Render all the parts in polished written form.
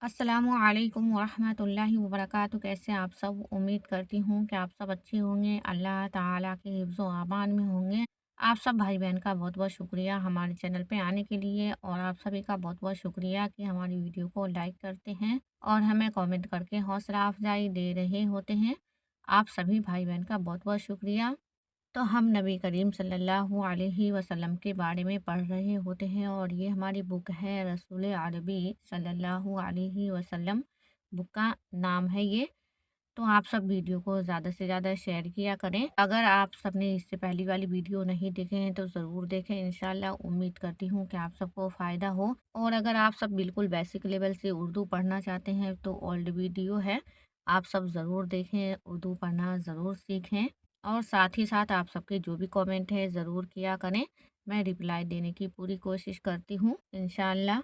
अस्सलाम वालेकुम वरहमतुल्लाहि वबरकातुहू। कैसे हैं आप सब? उम्मीद करती हूँ कि आप सब अच्छे होंगे, अल्लाह ताला के हिफ्ज़ व अमान में होंगे। आप सब भाई बहन का बहुत बहुत शुक्रिया हमारे चैनल पे आने के लिए, और आप सभी का बहुत बहुत शुक्रिया कि हमारी वीडियो को लाइक करते हैं और हमें कमेंट करके हौसला अफजाई दे रहे होते हैं। आप सभी भाई बहन का बहुत बहुत शुक्रिया। तो हम नबी करीम सल्लल्लाहु अलैहि वसल्लम के बारे में पढ़ रहे होते हैं, और ये हमारी बुक है रसूल अरबी सल्लल्लाहु अलैहि वसल्लम। बुक का नाम है ये। तो आप सब वीडियो को ज़्यादा से ज़्यादा शेयर किया करें। अगर आप सबने इससे पहली वाली वीडियो नहीं देखे हैं तो ज़रूर देखें। इंशाल्लाह उम्मीद करती हूँ कि आप सबको फ़ायदा हो। और अगर आप सब बिल्कुल बेसिक लेवल से उर्दू पढ़ना चाहते हैं तो ओल्ड वीडियो है, आप सब ज़रूर देखें, उर्दू पढ़ना ज़रूर सीखें। और साथ ही साथ आप सबके जो भी कमेंट है ज़रूर किया करें, मैं रिप्लाई देने की पूरी कोशिश करती हूँ इंशाल्लाह।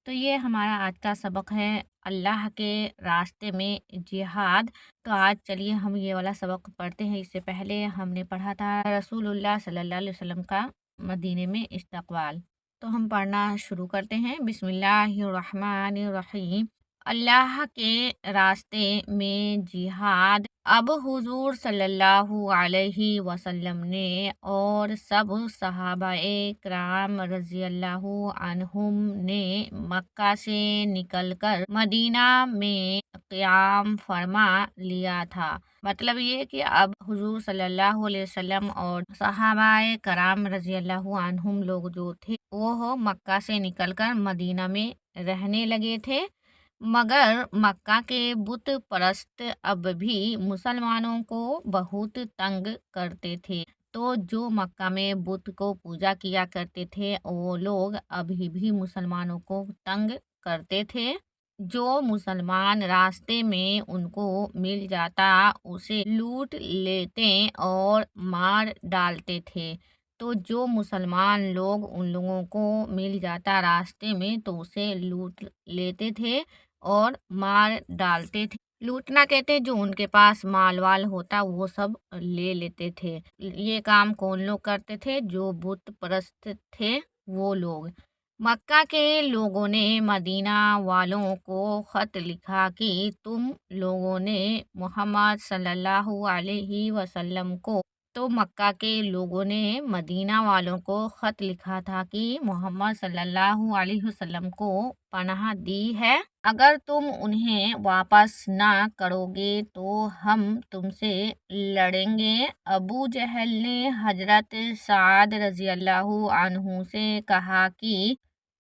तो ये हमारा आज का सबक है, अल्लाह के रास्ते में जिहाद। तो आज चलिए हम ये वाला सबक पढ़ते हैं। इससे पहले हमने पढ़ा था रसूलुल्लाह सल्लल्लाहु अलैहि वसल्लम का मदीने में इस्तकबाल। तो हम पढ़ना शुरू करते हैं। बिस्मिल्लाहिर्रहमानिर्रहीम। अल्लाह के रास्ते में जिहाद। अब हुजूर सल्लल्लाहु अलैहि वसल्लम ने और सब सहाबाए कराम रज़ी अल्लाहु अन्हुम ने मक्का से निकलकर मदीना में क़याम फरमा लिया था। मतलब ये कि अब हुजूर सल्लल्लाहु अलैहि वसल्लम और सहाबाए कराम रज़ी अल्लाहु अन्हुम लोग जो थे वो मक्का से निकलकर मदीना में रहने लगे थे। मगर मक्का के बुत परस्त अब भी मुसलमानों को बहुत तंग करते थे। तो जो मक्का में बुत को पूजा किया करते थे वो लोग अभी भी मुसलमानों को तंग करते थे। जो मुसलमान रास्ते में उनको मिल जाता उसे लूट लेते और मार डालते थे। तो जो मुसलमान लोग उन लोगों को मिल जाता रास्ते में तो उसे लूट लेते थे और मार डालते थे। लूटना कहते जो उनके पास माल वाल होता वो सब ले लेते थे। ये काम कौन लोग करते थे? जो बुत परस्त थे वो लोग। मक्का के लोगों ने मदीना वालों को ख़त लिखा कि तुम लोगों ने मोहम्मद सल्लल्लाहु अलैहि वसल्लम को। तो मक्का के लोगों ने मदीना वालों को ख़त लिखा था कि मोहम्मद सल्लल्लाहु अलैहि वसल्लम को पनाह दी है। अगर तुम उन्हें वापस ना करोगे तो हम तुमसे लड़ेंगे। अबू जहल ने हजरत साद रज़ी अल्लाहु अन्हु से कहा कि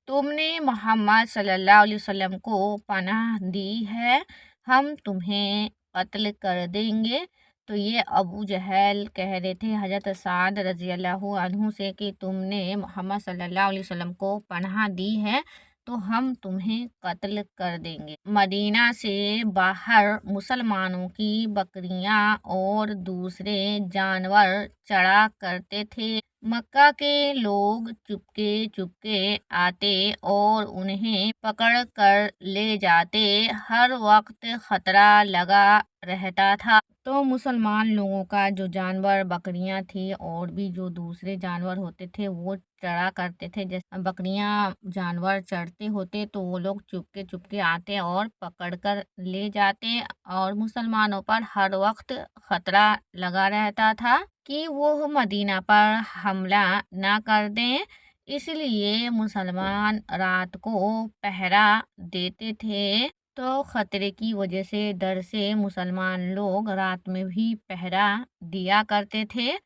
तुमने मोहम्मद सल्लल्लाहु अलैहि वसल्लम को पनाह दी है, हम तुम्हें कत्ल कर देंगे। तो ये अबू जहल कह रहे थे हजरत साद रज़ी अल्लाहु अन्हु से कि तुमने मोहम्मद सल्लल्लाहु अलैहि वसल्लम को पनाह दी है तो हम तुम्हें कत्ल कर देंगे। मदीना से बाहर मुसलमानों की बकरियां और दूसरे जानवर चढ़ा करते थे। मक्का के लोग चुपके चुपके आते और उन्हें पकड़ कर ले जाते। हर वक्त खतरा लगा रहता था। तो मुसलमान लोगों का जो जानवर बकरियां थी और भी जो दूसरे जानवर होते थे वो चढ़ा करते थे। जैसे बकरियां जानवर चढ़ते होते तो वो लोग चुपके चुपके आते और पकड़ कर ले जाते। और मुसलमानों पर हर वक्त खतरा लगा रहता था कि वो मदीना पर हमला ना कर दें। इसलिए मुसलमान रात को पहरा देते थे। तो खतरे की वजह से, डर से मुसलमान लोग रात में भी पहरा दिया करते थे।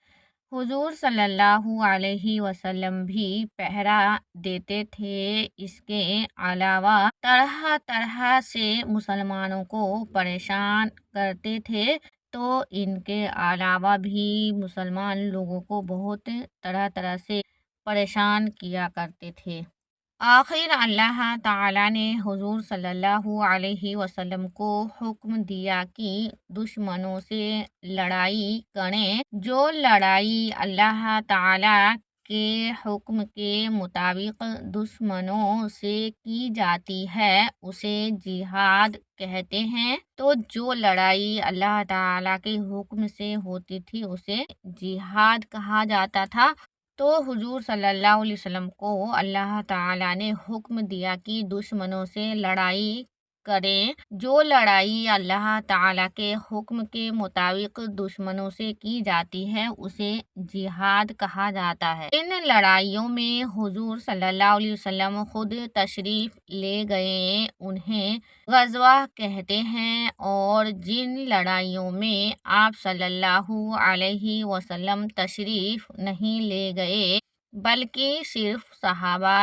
हुजूर सल्लल्लाहु अलैहि वसल्लम भी पहरा देते थे। इसके अलावा तरह तरह से मुसलमानों को परेशान करते थे। तो इनके अलावा भी मुसलमान लोगों को बहुत तरह तरह से परेशान किया करते थे। आखिर अल्लाह ताला ने हुजूर सल्लल्लाहु अलैहि वसल्लम को हुक्म दिया कि दुश्मनों से लड़ाई करें। जो लड़ाई अल्लाह ताला के हुक्म के मुताबिक दुश्मनों से की जाती है उसे जिहाद कहते हैं। तो जो लड़ाई अल्लाह ताला के हुक्म से होती थी उसे जिहाद कहा जाता था। तो हुजूर सल्लल्लाहु अलैहि वसल्लम को अल्लाह ताला ने हुक्म दिया कि दुश्मनों से लड़ाई کریں۔ جو لڑائی اللہ تعالیٰ کے حکم کے مطابق دشمنوں سے کی جاتی ہے اسے جہاد کہا جاتا ہے۔ ان لڑائیوں میں حضور صلی اللہ علیہ وسلم خود تشریف لے گئے انہیں غزوہ کہتے ہیں، اور جن لڑائیوں میں آپ صلی اللہ علیہ وسلم تشریف نہیں لے گئے بلکہ صرف صحابہ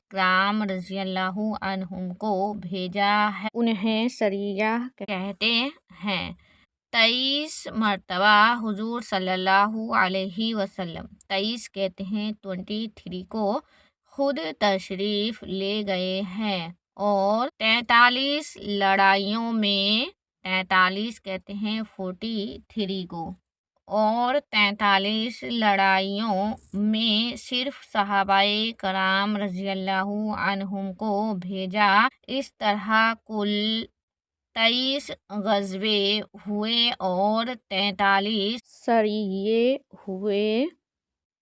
کرام رضی اللہ عنہم کو بھیجا ہے انہیں سریہ کہتے ہیں۔ 23 مرتبہ حضور صلی اللہ علیہ وسلم 23 کہتے ہیں 23 کو خود تشریف لے گئے ہیں، اور 43 لڑائیوں میں 43 کہتے ہیں 43 کو، اور 43 لڑائیوں میں صرف صحابہ کرام رضی اللہ عنہم کو بھیجا۔ اس طرح کل 23 غزوے ہوئے اور 43 سریے ہوئے۔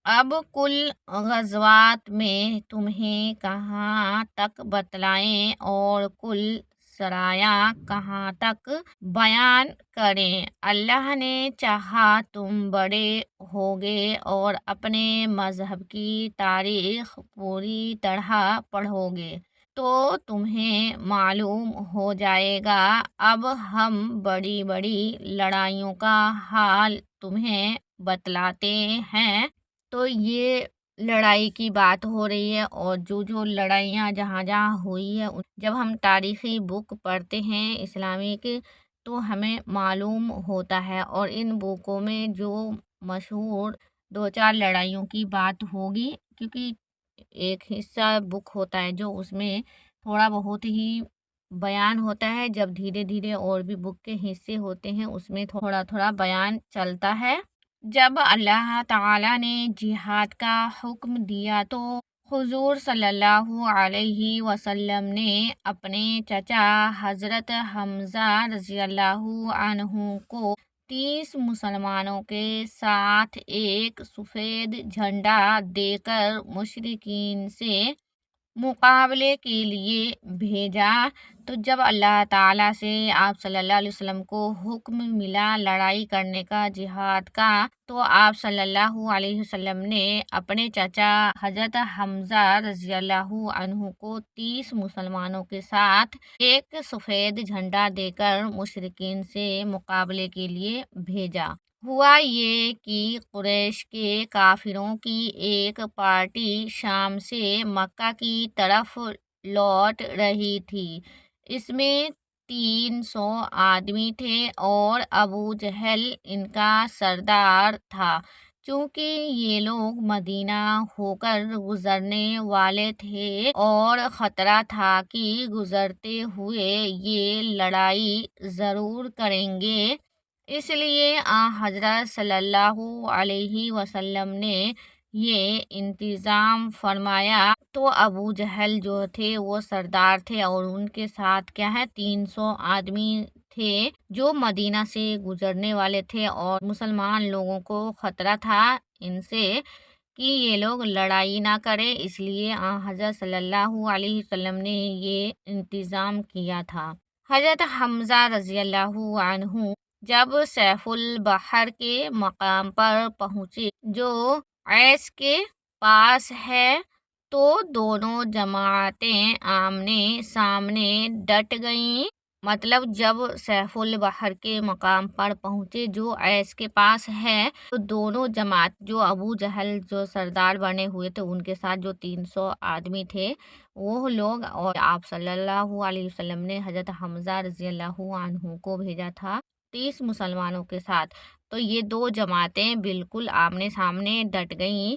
اب کل غزوات میں تمہیں کہاں تک بتلائیں اور کل سرایاں کہاں تک بیان کریں؟ اللہ نے چاہا تم بڑے ہوگے اور اپنے مذہب کی تاریخ پوری طرح پڑھو گے تو تمہیں معلوم ہو جائے گا۔ اب ہم بڑی بڑی لڑائیوں کا حال تمہیں بتلاتے ہیں۔ تو یہ لڑائی کی بات ہو رہی ہے، اور جو لڑائیاں جہاں جہاں ہوئی ہے جب ہم تاریخی بک پڑھتے ہیں اسلامک تو ہمیں معلوم ہوتا ہے، اور ان بکوں میں جو مشہور 2-4 لڑائیوں کی بات ہوگی، کیونکہ ایک حصہ بک ہوتا ہے جو اس میں تھوڑا بہت ہی بیان ہوتا ہے، جب دھیرے دھیرے اور بھی بک کے حصے ہوتے ہیں اس میں تھوڑا تھوڑا بیان چلتا ہے۔ جب اللہ تعالیٰ نے جہاد کا حکم دیا تو حضور صلی اللہ علیہ وسلم نے اپنے چچا حضرت حمزہ رضی اللہ عنہ کو 30 مسلمانوں کے ساتھ ایک سفید جھنڈا دے کر مشرکین سے مقابلے کے لیے بھیجا۔ تو جب اللہ تعالیٰ سے آپ صلی اللہ علیہ وسلم کو حکم ملا لڑائی کرنے کا، جہاد کا، تو آپ صلی اللہ علیہ وسلم نے اپنے چچا حضرت حمزہ رضی اللہ عنہ کو 30 مسلمانوں کے ساتھ ایک سفید جھنڈا دے کر مشرکین سے مقابلے کے لیے بھیجا۔ ہوا یہ کہ قریش کے کافروں کی ایک پارٹی شام سے مکہ کی طرف لوٹ رہی تھی۔ اس میں 300 آدمی تھے اور ابو جہل ان کا سردار تھا۔ چونکہ یہ لوگ مدینہ ہو کر گزرنے والے تھے اور خطرہ تھا کہ گزرتے ہوئے یہ لڑائی ضرور کریں گے، اس لیے حضرت صلی اللہ علیہ وسلم نے یہ انتظام فرمایا۔ تو ابو جہل جو تھے وہ سردار تھے، اور ان کے ساتھ کیا ہے 300 آدمی تھے جو مدینہ سے گزرنے والے تھے، اور مسلمان لوگوں کو خطرہ تھا ان سے کہ یہ لوگ لڑائی نہ کرے، اس لیے حضرت صلی اللہ علیہ وسلم نے یہ انتظام کیا تھا۔ حضرت حمزہ رضی اللہ عنہ جب سیف البحر کے مقام پر پہنچے جو عیس کے پاس ہے تو دونوں جماعتیں آمنے سامنے ڈٹ گئیں۔ مطلب جب سیف البحر کے مقام پر پہنچے جو عیس کے پاس ہے تو دونوں جماعت جو ابو جہل جو سردار بنے ہوئے تھے ان کے ساتھ جو 300 آدمی تھے وہ لوگ، اور آپ صلی اللہ علیہ وسلم نے حضرت حمزہ رضی اللہ عنہ کو بھیجا تھا 30 مسلمانوں کے ساتھ، تو یہ دو جماعتیں بالکل آمنے سامنے ڈٹ گئیں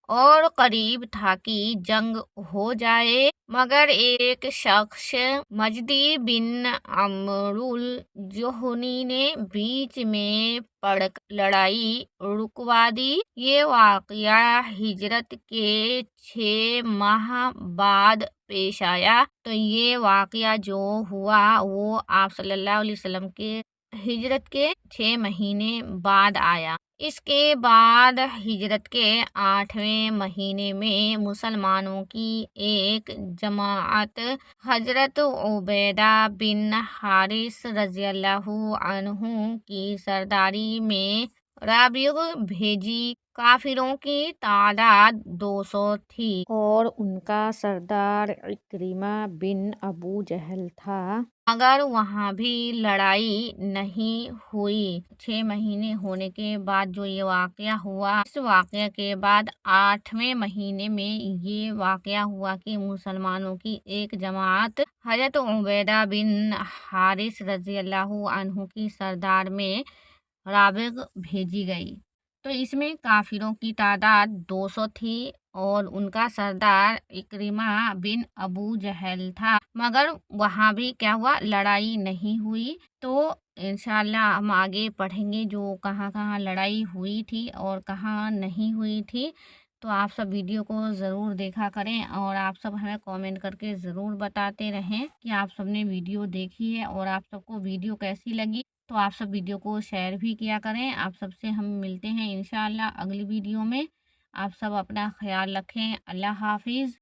اور قریب تھا کہ جنگ ہو جائے، مگر ایک شخص مجدی بن عمرو الجہنی نے بیچ میں پڑ کر لڑائی رکوا دی۔ یہ واقعہ ہجرت کے 6 ماہ بعد پیش آیا۔ تو یہ واقعہ جو ہوا وہ آپ صلی اللہ علیہ وسلم کے ہجرت کے 6 مہینے بعد آیا۔ اس کے بعد ہجرت کے 8ویں مہینے میں مسلمانوں کی ایک جماعت حضرت عبیدہ بن حارث رضی اللہ عنہ کی سرداری میں رابغ بھیجی۔ کافروں کی تعداد 200 تھی اور ان کا سردار عکرمہ بن ابو جہل تھا، مگر وہاں بھی لڑائی نہیں ہوئی۔ 6 مہینے ہونے کے بعد جو یہ واقعہ ہوا، اس واقعہ کے بعد 8ویں مہینے میں یہ واقعہ ہوا کہ مسلمانوں کی ایک جماعت حضرت عبیدہ بن حارث رضی اللہ عنہ کی سردار میں رابغ بھیجی گئی۔ تو اس میں کافروں کی تعداد 200 تھی اور ان کا سردار عکرمہ بن ابو جہل تھا، مگر وہاں بھی کیا ہوا، لڑائی نہیں ہوئی۔ تو انشاءاللہ ہم آگے پڑھیں گے جو کہاں کہاں لڑائی ہوئی تھی اور کہاں نہیں ہوئی تھی۔ تو آپ سب ویڈیو کو ضرور دیکھا کریں اور آپ سب ہمیں کامنٹ کر کے ضرور بتاتے رہیں کہ آپ سب نے ویڈیو دیکھی ہے اور آپ سب کو ویڈیو کیسی لگی۔ تو آپ سب ویڈیو کو شیئر بھی کیا کریں۔ آپ سب سے ہم ملتے ہیں انشاءاللہ اگلی ویڈیو میں۔ آپ سب اپنا خیال رکھیں۔ اللہ حافظ۔